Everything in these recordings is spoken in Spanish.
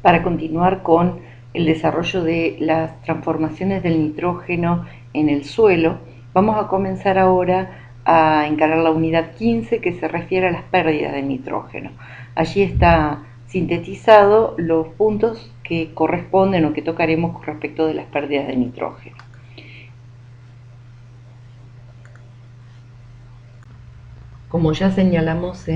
Para continuar con el desarrollo de las transformaciones del nitrógeno en el suelo, vamos a comenzar ahora a encarar la unidad 15 que se refiere a las pérdidas de nitrógeno. Allí está sintetizado los puntos que corresponden o que tocaremos con respecto de las pérdidas de nitrógeno. Como ya señalamos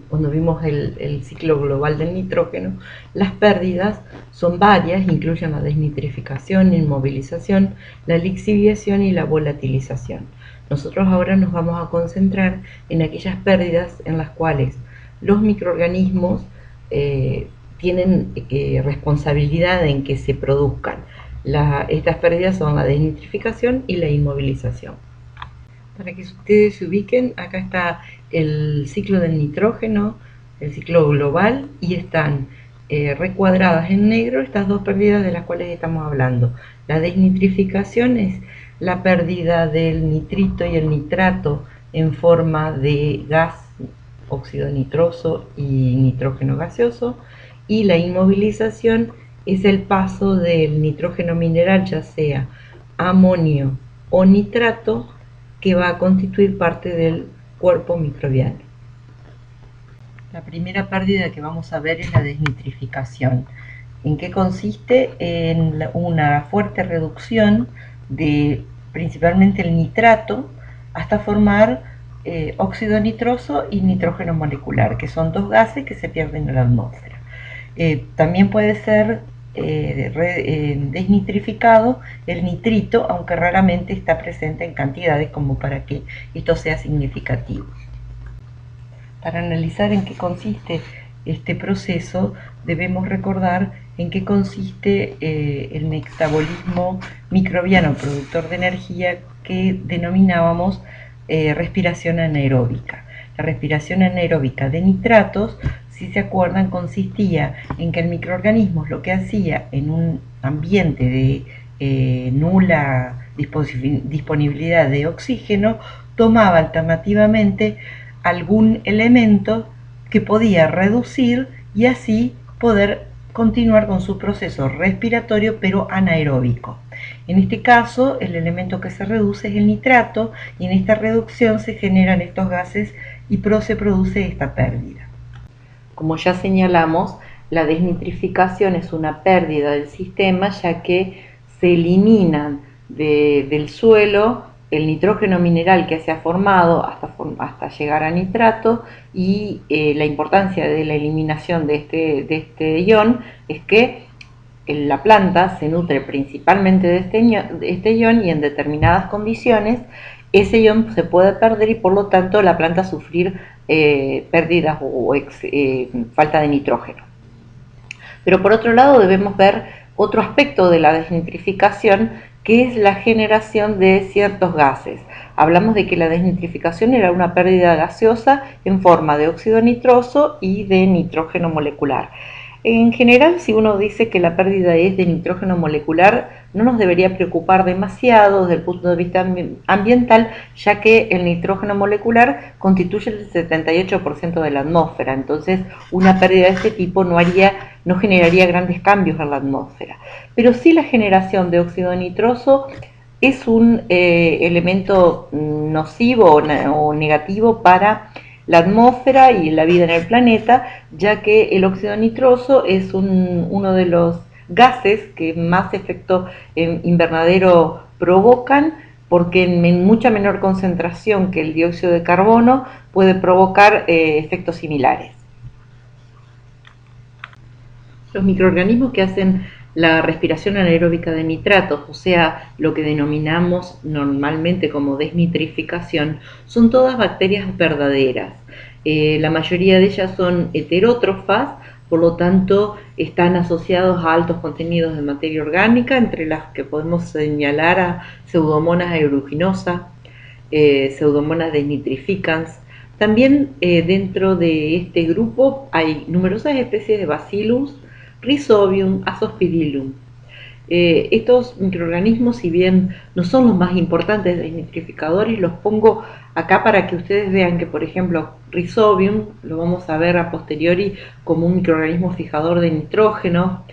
cuando vimos el ciclo global del nitrógeno, las pérdidas son varias, incluyen la desnitrificación, inmovilización, la lixiviación y la volatilización. Nosotros ahora nos vamos a concentrar en aquellas pérdidas en las cuales los microorganismos tienen responsabilidad en que se produzcan. Estas pérdidas son la desnitrificación y la inmovilización. Para que ustedes se ubiquen, acá está el ciclo del nitrógeno, el ciclo global, y están recuadradas en negro estas dos pérdidas de las cuales estamos hablando. La desnitrificación es la pérdida del nitrito y el nitrato en forma de gas, óxido nitroso y nitrógeno gaseoso, y la inmovilización es el paso del nitrógeno mineral, ya sea amonio o nitrato, que va a constituir parte del cuerpo microbiano. La primera pérdida que vamos a ver es la desnitrificación. ¿En qué consiste? En una fuerte reducción de principalmente el nitrato hasta formar óxido nitroso y nitrógeno molecular, que son dos gases que se pierden en la atmósfera. También puede ser desnitrificado el nitrito, aunque raramente está presente en cantidades como para que esto sea significativo. Para analizar en qué consiste este proceso, debemos recordar en qué consiste el metabolismo microbiano productor de energía que denominábamos respiración anaeróbica. La respiración anaeróbica de nitratos, si se acuerdan, consistía en que el microorganismo lo que hacía en un ambiente de nula disponibilidad de oxígeno, tomaba alternativamente algún elemento que podía reducir y así poder continuar con su proceso respiratorio pero anaeróbico. En este caso, el elemento que se reduce es el nitrato, y en esta reducción se generan estos gases y se produce esta pérdida. Como ya señalamos, la desnitrificación es una pérdida del sistema, ya que se eliminan del suelo el nitrógeno mineral que se ha formado hasta llegar a nitrato, y la importancia de la eliminación de este ion es que la planta se nutre principalmente de este ion, y en determinadas condiciones ese ion se puede perder y por lo tanto la planta sufrir pérdidas o falta de nitrógeno. Pero por otro lado debemos ver otro aspecto de la desnitrificación, que es la generación de ciertos gases. Hablamos de que la desnitrificación era una pérdida gaseosa en forma de óxido nitroso y de nitrógeno molecular. En general, si uno dice que la pérdida es de nitrógeno molecular, no nos debería preocupar demasiado desde el punto de vista ambiental, ya que el nitrógeno molecular constituye el 78% de la atmósfera. Entonces, una pérdida de este tipo no generaría grandes cambios en la atmósfera. Pero sí la generación de óxido nitroso es un elemento nocivo o negativo para la atmósfera y la vida en el planeta, ya que el óxido nitroso es uno de los gases que más efecto invernadero provocan, porque en mucha menor concentración que el dióxido de carbono puede provocar efectos similares. Los microorganismos que hacen la respiración anaeróbica de nitratos, o sea, lo que denominamos normalmente como desnitrificación, son todas bacterias verdaderas. La mayoría de ellas son heterótrofas, por lo tanto están asociados a altos contenidos de materia orgánica, entre las que podemos señalar a Pseudomonas aeruginosa, Pseudomonas desnitrificans. También dentro de este grupo hay numerosas especies de Bacillus, Rhizobium, Azospirillum. Estos microorganismos, si bien no son los más importantes desnitrificadores, los pongo acá para que ustedes vean que, por ejemplo, Rhizobium lo vamos a ver a posteriori como un microorganismo fijador de nitrógeno.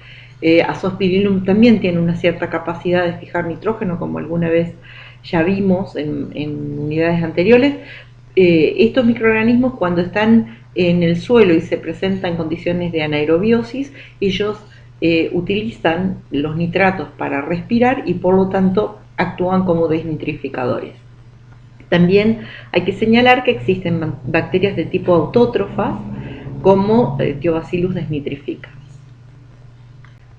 Azospirillum también tiene una cierta capacidad de fijar nitrógeno, como alguna vez ya vimos en unidades anteriores. Estos microorganismos, cuando están en el suelo y se presentan en condiciones de anaerobiosis, ellos utilizan los nitratos para respirar y por lo tanto actúan como desnitrificadores. También hay que señalar que existen bacterias de tipo autótrofas como Thiobacillus desnitrificans.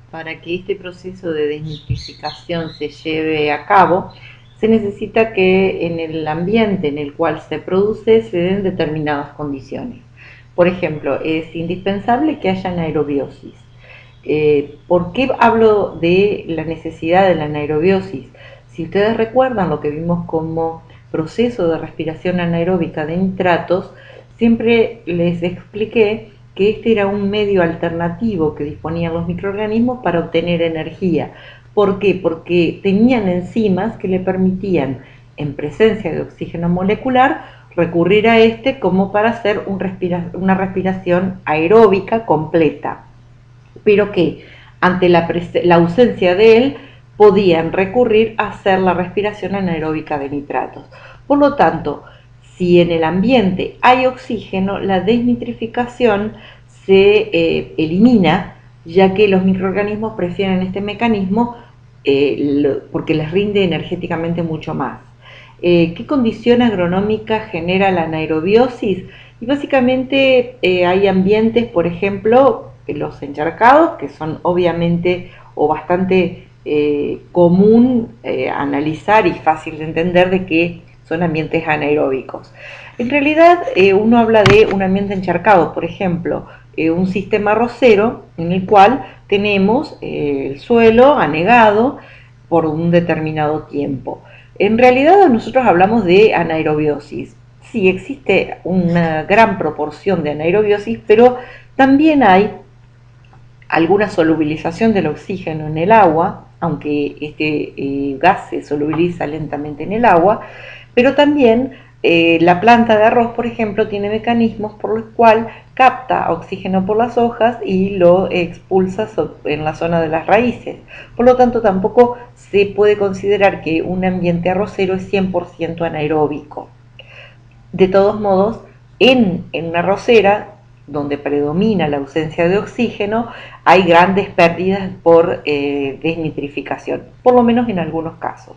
Para que este proceso de desnitrificación se lleve a cabo, se necesita que en el ambiente en el cual se produce se den determinadas condiciones. Por ejemplo, es indispensable que haya anaerobiosis. ¿Por qué hablo de la necesidad de la anaerobiosis? Si ustedes recuerdan lo que vimos como proceso de respiración anaeróbica de nitratos, siempre les expliqué que este era un medio alternativo que disponían los microorganismos para obtener energía. ¿Por qué? Porque tenían enzimas que le permitían, en presencia de oxígeno molecular, recurrir a este como para hacer una respiración aeróbica completa, pero que ante la ausencia de él podían recurrir a hacer la respiración anaeróbica de nitratos. Por lo tanto, si en el ambiente hay oxígeno, la desnitrificación se elimina, ya que los microorganismos prefieren este mecanismo porque les rinde energéticamente mucho más. ¿Qué condición agronómica genera la anaerobiosis? Y básicamente hay ambientes, por ejemplo, los encharcados, que son obviamente o bastante común analizar y fácil de entender de que son ambientes anaeróbicos. En realidad uno habla de un ambiente encharcado, por ejemplo, un sistema arrocero en el cual tenemos el suelo anegado por un determinado tiempo. En realidad nosotros hablamos de anaerobiosis. Sí, existe una gran proporción de anaerobiosis, pero también hay alguna solubilización del oxígeno en el agua, aunque este gas se solubiliza lentamente en el agua, pero también la planta de arroz, por ejemplo, tiene mecanismos por los cuales capta oxígeno por las hojas y lo expulsa en la zona de las raíces. Por lo tanto, tampoco se puede considerar que un ambiente arrocero es 100% anaeróbico. De todos modos, en una arrocera, donde predomina la ausencia de oxígeno, hay grandes pérdidas por desnitrificación, por lo menos en algunos casos.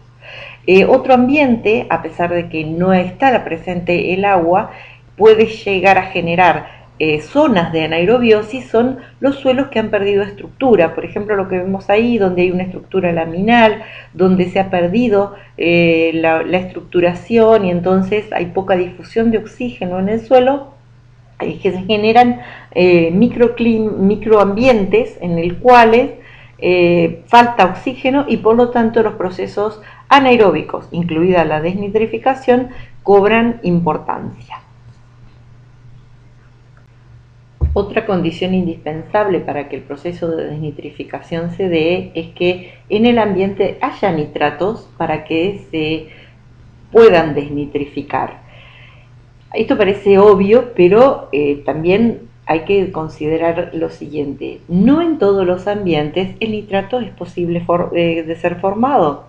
Otro ambiente, a pesar de que no está presente el agua, puede llegar a generar zonas de anaerobiosis, son los suelos que han perdido estructura. Por ejemplo, lo que vemos ahí, donde hay una estructura laminal, donde se ha perdido la estructuración y entonces hay poca difusión de oxígeno en el suelo, que se generan microambientes en el cuales falta oxígeno y por lo tanto los procesos anaeróbicos, incluida la desnitrificación, cobran importancia. Otra condición indispensable para que el proceso de desnitrificación se dé es que en el ambiente haya nitratos para que se puedan desnitrificar. Esto parece obvio, pero también hay que considerar lo siguiente: no en todos los ambientes el nitrato es posible de ser formado,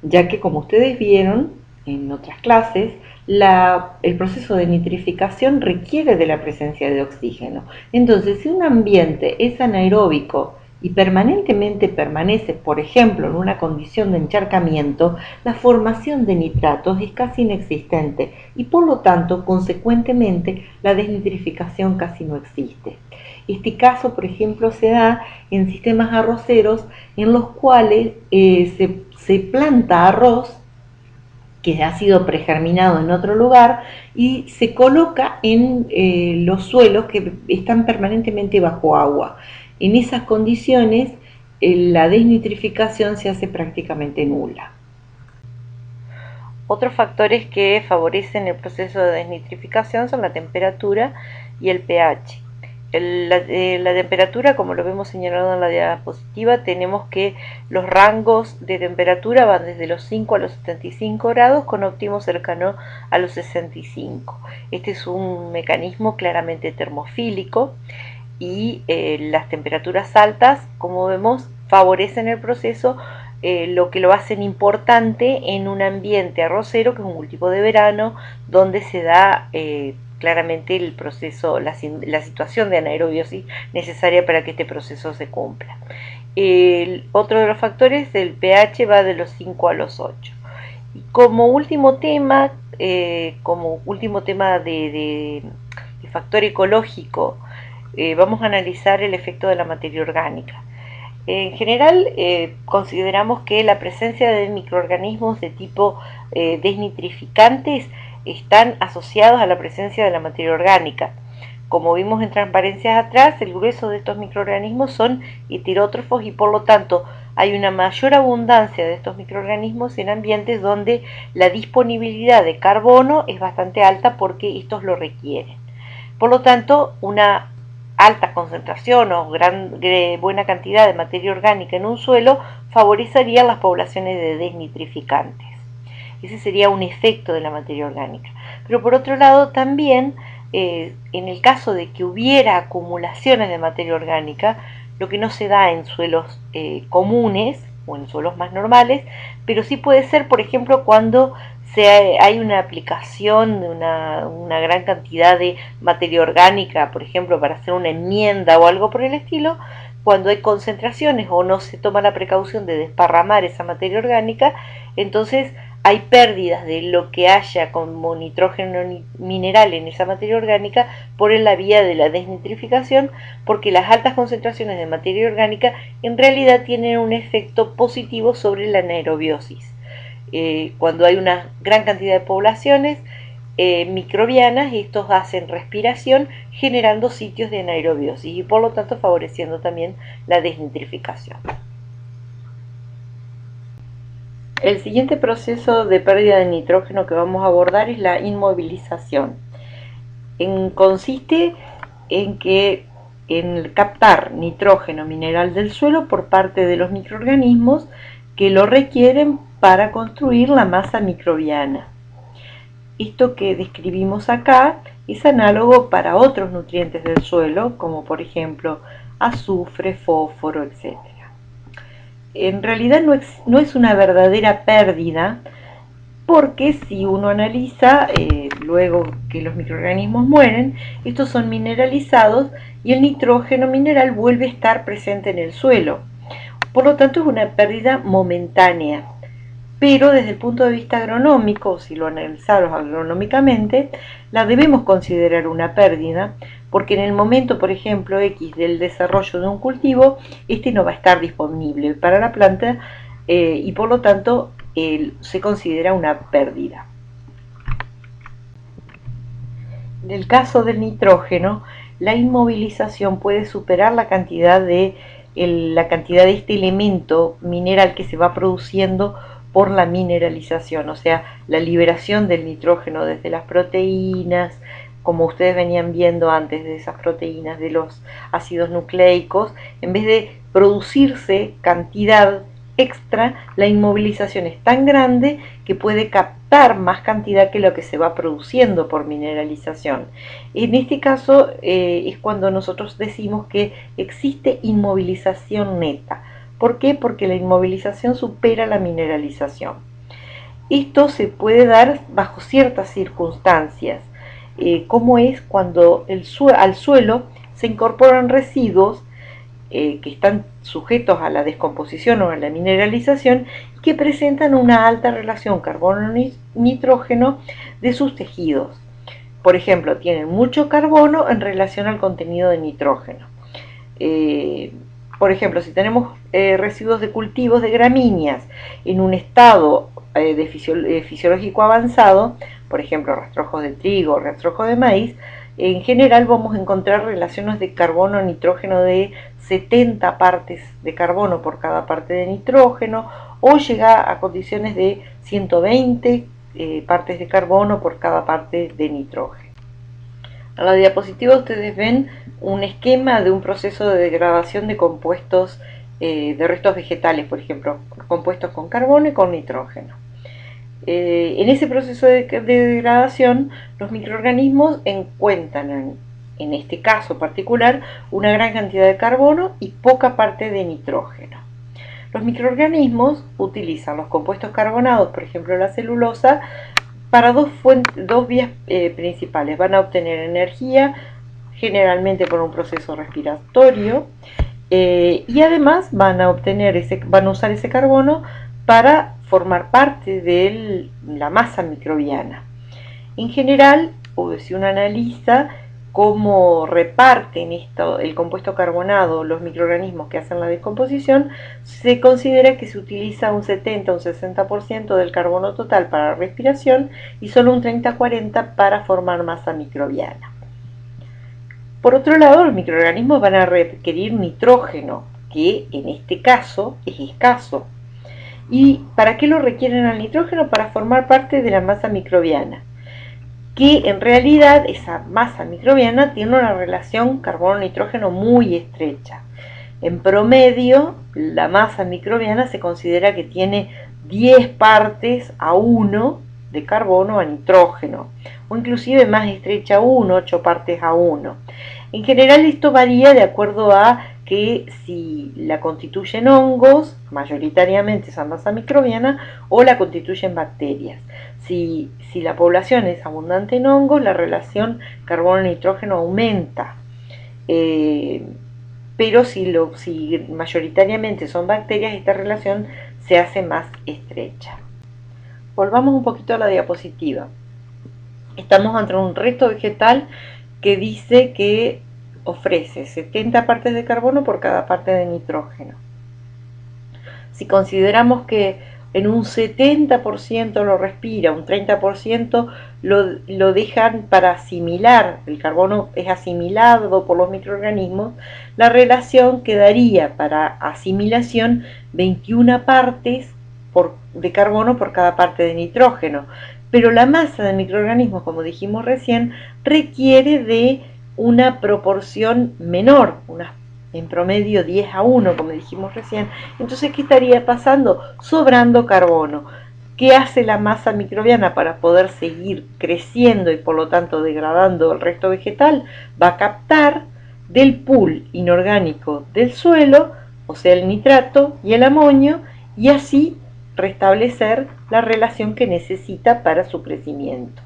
ya que, como ustedes vieron en otras clases, el proceso de nitrificación requiere de la presencia de oxígeno. Entonces, si un ambiente es anaeróbico y permanentemente permanece, por ejemplo, en una condición de encharcamiento, la formación de nitratos es casi inexistente y por lo tanto, consecuentemente, la desnitrificación casi no existe. Este caso, por ejemplo, se da en sistemas arroceros en los cuales se planta arroz que ha sido pregerminado en otro lugar y se coloca en los suelos que están permanentemente bajo agua. En esas condiciones, la desnitrificación se hace prácticamente nula. Otros factores que favorecen el proceso de desnitrificación son la temperatura y el pH. La temperatura, como lo vemos señalado en la diapositiva, tenemos que los rangos de temperatura van desde los 5 a los 75 grados con óptimo cercano a los 65. Este es un mecanismo claramente termofílico y las temperaturas altas, como vemos, favorecen el proceso, lo que lo hacen importante en un ambiente arrocero, que es un cultivo de verano, donde se da claramente el proceso, la situación de anaerobiosis necesaria para que este proceso se cumpla. Otro de los factores, el pH, va de los 5 a los 8. Y como último tema de factor ecológico, vamos a analizar el efecto de la materia orgánica. En general, consideramos que la presencia de microorganismos de tipo desnitrificantes están asociados a la presencia de la materia orgánica. Como vimos en transparencias atrás, el grueso de estos microorganismos son heterótrofos y por lo tanto hay una mayor abundancia de estos microorganismos en ambientes donde la disponibilidad de carbono es bastante alta porque estos lo requieren. Por lo tanto, una alta concentración o buena cantidad de materia orgánica en un suelo favorecería las poblaciones de desnitrificantes. Ese sería un efecto de la materia orgánica. Pero por otro lado también, en el caso de que hubiera acumulaciones de materia orgánica, lo que no se da en suelos comunes o en suelos más normales, pero sí puede ser, por ejemplo, cuando hay una aplicación de una gran cantidad de materia orgánica, por ejemplo, para hacer una enmienda o algo por el estilo, cuando hay concentraciones o no se toma la precaución de desparramar esa materia orgánica, entonces hay pérdidas de lo que haya como nitrógeno mineral en esa materia orgánica por la vía de la desnitrificación, porque las altas concentraciones de materia orgánica en realidad tienen un efecto positivo sobre la anaerobiosis. Cuando hay una gran cantidad de poblaciones microbianas, estos hacen respiración generando sitios de anaerobiosis y por lo tanto favoreciendo también la desnitrificación. El siguiente proceso de pérdida de nitrógeno que vamos a abordar es la inmovilización. Consiste en captar nitrógeno mineral del suelo por parte de los microorganismos que lo requieren para construir la masa microbiana. Esto que describimos acá es análogo para otros nutrientes del suelo, como por ejemplo azufre, fósforo, etc. En realidad no es una verdadera pérdida, porque si uno analiza, luego que los microorganismos mueren, estos son mineralizados y el nitrógeno mineral vuelve a estar presente en el suelo. Por lo tanto, es una pérdida momentánea. Pero desde el punto de vista agronómico, si lo analizamos agronómicamente, la debemos considerar una pérdida, porque en el momento, por ejemplo, X del desarrollo de un cultivo, este no va a estar disponible para la planta y por lo tanto se considera una pérdida. En el caso del nitrógeno, la inmovilización puede superar la cantidad de este elemento mineral que se va produciendo por la mineralización, o sea, la liberación del nitrógeno desde las proteínas, como ustedes venían viendo antes, de esas proteínas, de los ácidos nucleicos. En vez de producirse cantidad extra, la inmovilización es tan grande que puede captar más cantidad que lo que se va produciendo por mineralización. En este caso es cuando nosotros decimos que existe inmovilización neta. ¿Por qué? Porque la inmovilización supera la mineralización. Esto se puede dar bajo ciertas circunstancias, como es cuando al suelo se incorporan residuos que están sujetos a la descomposición o a la mineralización y que presentan una alta relación carbono-nitrógeno de sus tejidos. Por ejemplo, tienen mucho carbono en relación al contenido de nitrógeno. Por ejemplo, si tenemos residuos de cultivos de gramíneas en un estado fisiológico avanzado, por ejemplo, rastrojos de trigo, rastrojos de maíz, en general vamos a encontrar relaciones de carbono-nitrógeno de 70 partes de carbono por cada parte de nitrógeno, o llega a condiciones de 120 partes de carbono por cada parte de nitrógeno. En la diapositiva ustedes ven un esquema de un proceso de degradación de compuestos de restos vegetales, por ejemplo, compuestos con carbono y con nitrógeno. En ese proceso de degradación, los microorganismos encuentran, en este caso particular, una gran cantidad de carbono y poca parte de nitrógeno. Los microorganismos utilizan los compuestos carbonados, por ejemplo la celulosa, para dos vías principales. Van a obtener energía, generalmente por un proceso respiratorio, y además van a usar ese carbono para formar parte de la masa microbiana. En general, si uno analiza cómo reparten el compuesto carbonado los microorganismos que hacen la descomposición, se considera que se utiliza un 70 o un 60% del carbono total para respiración y solo un 30-40% para formar masa microbiana. Por otro lado, los microorganismos van a requerir nitrógeno, que en este caso es escaso. ¿Y para qué lo requieren al nitrógeno? Para formar parte de la masa microbiana, que en realidad esa masa microbiana tiene una relación carbono-nitrógeno muy estrecha. En promedio, la masa microbiana se considera que tiene 10 partes a 1 de carbono a nitrógeno, o inclusive más estrecha aún, 8 partes a 1. En general esto varía de acuerdo a que si la constituyen hongos, mayoritariamente esa masa microbiana, o la constituyen bacterias. Si la población es abundante en hongos, la relación carbono-nitrógeno aumenta. Pero si mayoritariamente son bacterias, esta relación se hace más estrecha. Volvamos un poquito a la diapositiva. Estamos ante un resto vegetal que dice que ofrece 70 partes de carbono por cada parte de nitrógeno. Si consideramos que en un 70% lo respira, un 30% lo dejan para asimilar, el carbono es asimilado por los microorganismos, la relación quedaría para asimilación 21 partes de carbono por cada parte de nitrógeno. Pero la masa de microorganismos, como dijimos recién, requiere de una proporción menor, en promedio 10 a 1, como dijimos recién. Entonces, ¿qué estaría pasando? Sobrando carbono. ¿Qué hace la masa microbiana para poder seguir creciendo y por lo tanto degradando el resto vegetal? Va a captar del pool inorgánico del suelo, o sea el nitrato y el amonio, y así restablecer la relación que necesita para su crecimiento.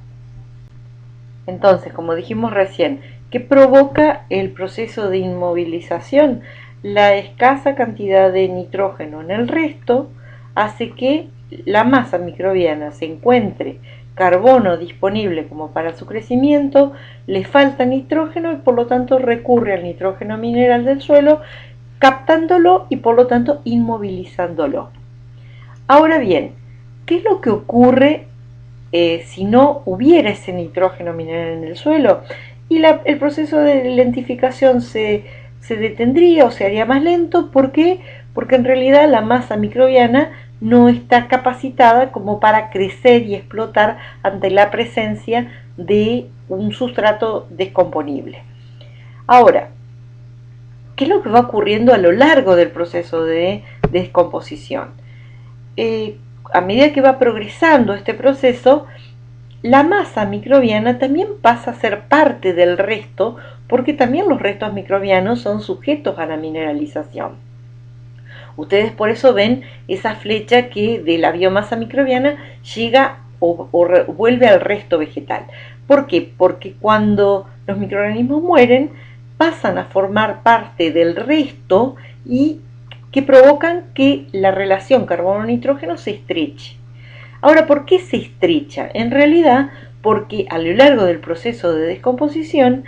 Entonces, como dijimos recién, ¿qué provoca el proceso de inmovilización? La escasa cantidad de nitrógeno en el resto hace que la masa microbiana se encuentre carbono disponible como para su crecimiento, le falta nitrógeno y por lo tanto recurre al nitrógeno mineral del suelo, captándolo y por lo tanto inmovilizándolo. Ahora bien, ¿qué es lo que ocurre si no hubiera ese nitrógeno mineral en el suelo? Y el proceso de lentificación se detendría o se haría más lento. ¿Por qué? Porque en realidad la masa microbiana no está capacitada como para crecer y explotar ante la presencia de un sustrato descomponible. Ahora, ¿qué es lo que va ocurriendo a lo largo del proceso de descomposición? A medida que va progresando este proceso, la masa microbiana también pasa a ser parte del resto, porque también los restos microbianos son sujetos a la mineralización. Ustedes por eso ven esa flecha que de la biomasa microbiana llega o vuelve al resto vegetal. ¿Por qué? Porque cuando los microorganismos mueren, pasan a formar parte del resto y que provocan que la relación carbono-nitrógeno se estreche. Ahora, ¿por qué se estrecha? En realidad, porque a lo largo del proceso de descomposición,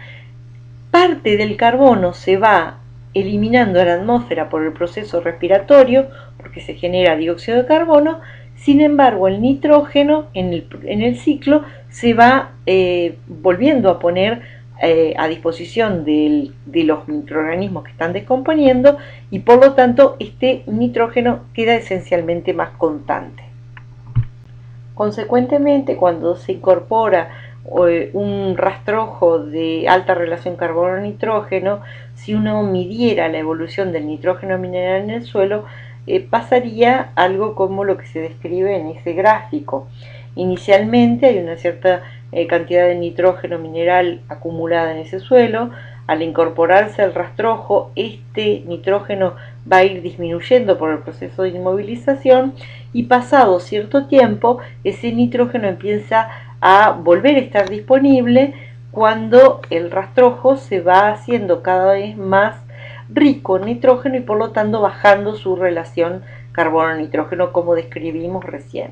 parte del carbono se va eliminando a la atmósfera por el proceso respiratorio, porque se genera dióxido de carbono. Sin embargo, el nitrógeno en el ciclo se va volviendo a poner a disposición de los microorganismos que están descomponiendo y por lo tanto este nitrógeno queda esencialmente más constante. Consecuentemente, cuando se incorpora un rastrojo de alta relación carbono-nitrógeno, si uno midiera la evolución del nitrógeno mineral en el suelo, pasaría algo como lo que se describe en ese gráfico. Inicialmente hay una cierta cantidad de nitrógeno mineral acumulada en ese suelo. Al incorporarse al rastrojo, este nitrógeno va a ir disminuyendo por el proceso de inmovilización, y pasado cierto tiempo ese nitrógeno empieza a volver a estar disponible cuando el rastrojo se va haciendo cada vez más rico en nitrógeno y por lo tanto bajando su relación carbono-nitrógeno como describimos recién.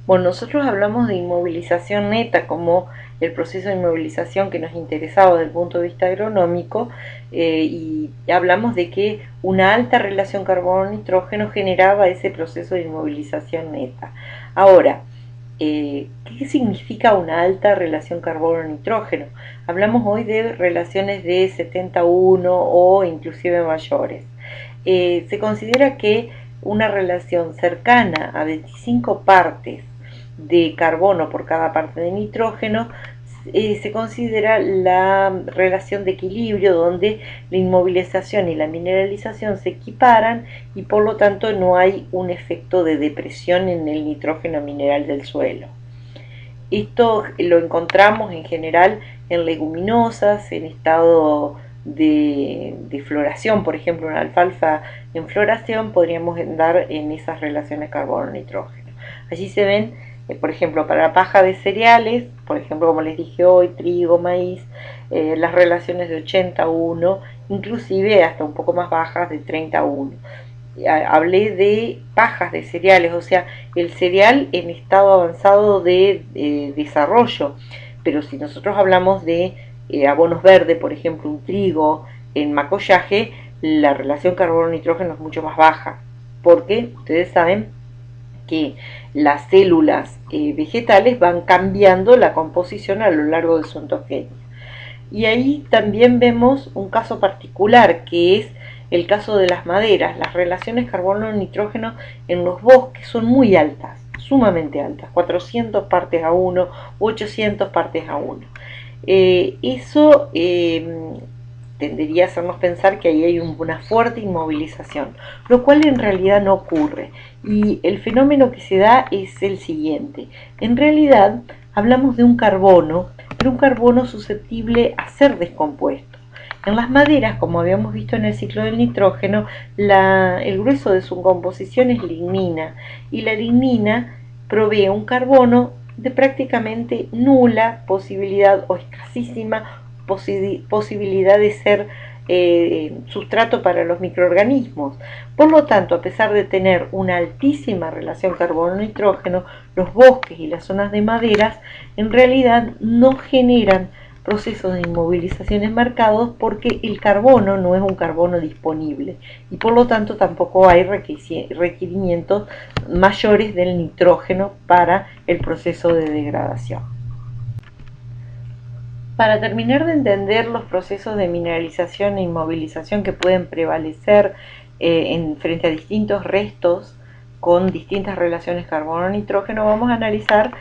Bueno, nosotros hablamos de inmovilización neta como el proceso de inmovilización que nos interesaba desde el punto de vista agronómico, y hablamos de que una alta relación carbono-nitrógeno generaba ese proceso de inmovilización neta. Ahora, ¿qué significa una alta relación carbono-nitrógeno? Hablamos hoy de relaciones de 71 o inclusive mayores. Se considera que una relación cercana a 25 partes de carbono por cada parte de nitrógeno se considera la relación de equilibrio, donde la inmovilización y la mineralización se equiparan y por lo tanto no hay un efecto de depresión en el nitrógeno mineral del suelo. Esto lo encontramos en general en leguminosas en estado de floración. Por ejemplo, una alfalfa en floración podríamos dar en esas relaciones carbono-nitrógeno. Allí se ven, por ejemplo, para la paja de cereales, por ejemplo, como les dije hoy, trigo, maíz, las relaciones de 80-1, inclusive hasta un poco más bajas de 30-1. Hablé de pajas de cereales, o sea, el cereal en estado avanzado de desarrollo, pero si nosotros hablamos de abonos verdes, por ejemplo, un trigo en macollaje, la relación carbono-nitrógeno es mucho más baja, porque ustedes saben que las células vegetales van cambiando la composición a lo largo de su ontogenia. Y ahí también vemos un caso particular, que es el caso de las maderas. Las relaciones carbono-nitrógeno en los bosques son muy altas, sumamente altas, 400 partes a 1, 800 partes a 1. Eso tendería a hacernos pensar que ahí hay una fuerte inmovilización, lo cual en realidad no ocurre. Y el fenómeno que se da es el siguiente. En realidad hablamos de un carbono, pero un carbono susceptible a ser descompuesto. En las maderas, como habíamos visto en el ciclo del nitrógeno, el grueso de su composición es lignina, y la lignina provee un carbono de prácticamente nula posibilidad o escasísima posibilidad de ser sustrato para los microorganismos. Por lo tanto, a pesar de tener una altísima relación carbono-nitrógeno, los bosques y las zonas de maderas en realidad no generan procesos de inmovilizaciones marcados, porque el carbono no es un carbono disponible y por lo tanto tampoco hay requerimientos mayores del nitrógeno para el proceso de degradación. Para terminar de entender los procesos de mineralización e inmovilización que pueden prevalecer frente a distintos restos con distintas relaciones carbono-nitrógeno, vamos a analizar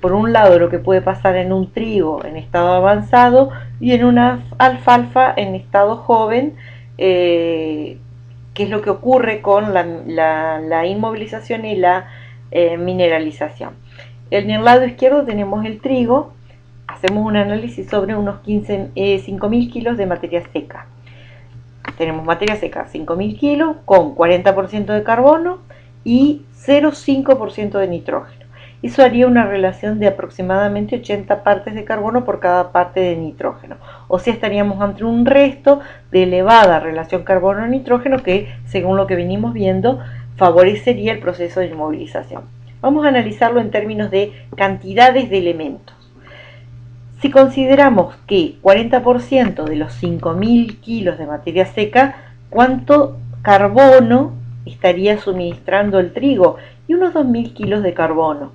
por un lado lo que puede pasar en un trigo en estado avanzado y en una alfalfa en estado joven, qué es lo que ocurre con la inmovilización y la mineralización. En el lado izquierdo tenemos el trigo. Hacemos un análisis sobre unos 5.000 kilos de materia seca. Tenemos materia seca 5.000 kilos con 40% de carbono y 0,5% de nitrógeno. Eso haría una relación de aproximadamente 80 partes de carbono por cada parte de nitrógeno. O sea, estaríamos ante un resto de elevada relación carbono-nitrógeno que, según lo que venimos viendo, favorecería el proceso de inmovilización. Vamos a analizarlo en términos de cantidades de elementos. Si consideramos que 40% de los 5.000 kilos de materia seca, ¿cuánto carbono estaría suministrando el trigo? Y unos 2.000 kilos de carbono.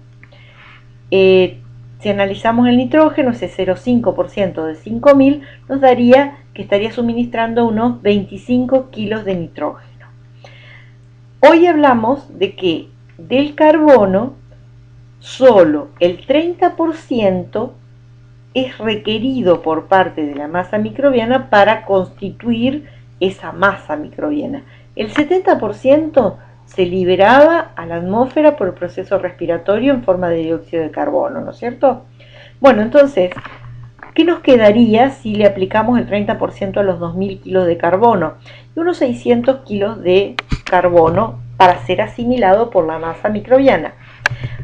Si analizamos el nitrógeno, ese 0,5% de 5.000 nos daría que estaría suministrando unos 25 kilos de nitrógeno. Hoy hablamos de que del carbono solo el 30% es requerido por parte de la masa microbiana para constituir esa masa microbiana. El 70% se liberaba a la atmósfera por el proceso respiratorio en forma de dióxido de carbono, ¿no es cierto? Bueno, entonces, ¿qué nos quedaría si le aplicamos el 30% a los 2000 kilos de carbono? Y unos 600 kilos de carbono para ser asimilado por la masa microbiana.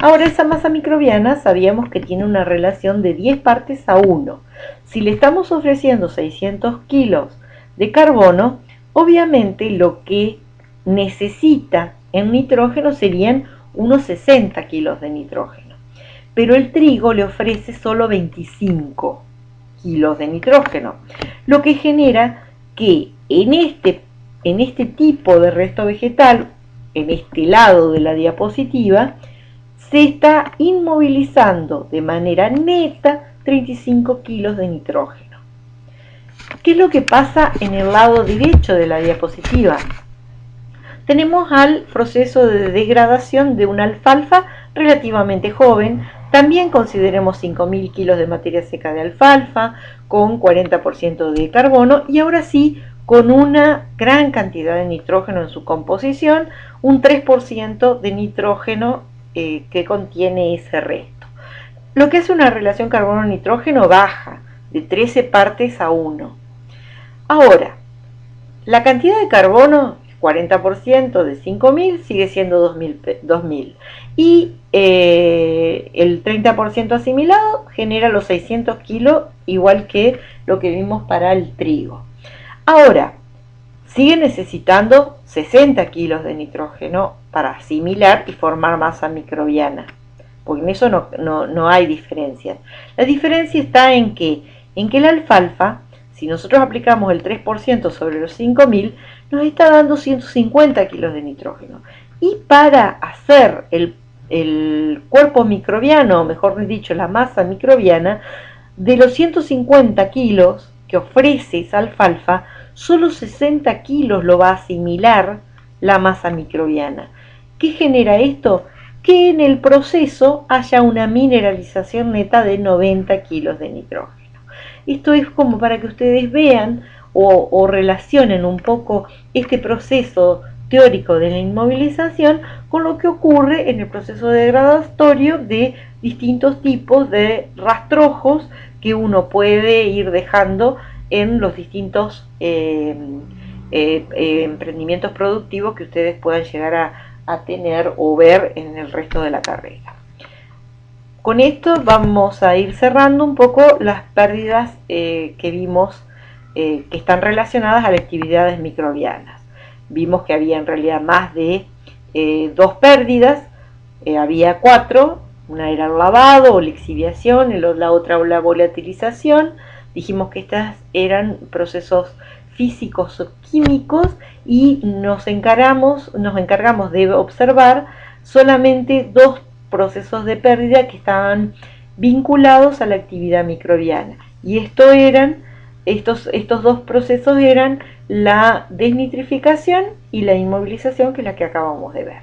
Ahora, esa masa microbiana sabíamos que tiene una relación de 10 partes a 1. Si le estamos ofreciendo 600 kilos de carbono, obviamente lo que necesita en nitrógeno serían unos 60 kilos de nitrógeno. Pero el trigo le ofrece solo 25 kilos de nitrógeno, lo que genera que en este tipo de resto vegetal, en este lado de la diapositiva, se está inmovilizando de manera neta 35 kilos de nitrógeno. ¿Qué es lo que pasa en el lado derecho de la diapositiva? Tenemos al proceso de degradación de una alfalfa relativamente joven. También consideremos 5.000 kilos de materia seca de alfalfa con 40% de carbono y ahora sí con una gran cantidad de nitrógeno en su composición, un 3% de nitrógeno que contiene ese resto. Lo que hace una relación carbono-nitrógeno baja de 13 partes a 1. Ahora, la cantidad de carbono, 40% de 5.000 sigue siendo 2.000 y el 30% asimilado genera los 600 kilos, igual que lo que vimos para el trigo. Ahora, sigue necesitando 60 kilos de nitrógeno para asimilar y formar masa microbiana, porque en eso no hay diferencia. La diferencia está en que la alfalfa, si nosotros aplicamos el 3% sobre los 5.000, nos está dando 150 kilos de nitrógeno. Y para hacer el cuerpo microbiano, o mejor dicho, la masa microbiana, de los 150 kilos que ofrece esa alfalfa, solo 60 kilos lo va a asimilar la masa microbiana. ¿Qué genera esto? Que en el proceso haya una mineralización neta de 90 kilos de nitrógeno. Esto es como para que ustedes vean o relacionen un poco este proceso teórico de la inmovilización con lo que ocurre en el proceso degradatorio de distintos tipos de rastrojos que uno puede ir dejando en los distintos emprendimientos productivos que ustedes puedan llegar a tener o ver en el resto de la carrera. Con esto vamos a ir cerrando un poco las pérdidas que vimos que están relacionadas a las actividades microbianas. Vimos que había en realidad más de 2 pérdidas, había 4, una era el lavado o lixiviación, la otra la volatilización. Dijimos que estas eran procesos físicos o químicos y nos encargamos de observar solamente 2 procesos de pérdida que estaban vinculados a la actividad microbiana. Y estos 2 procesos eran la desnitrificación y la inmovilización, que es la que acabamos de ver.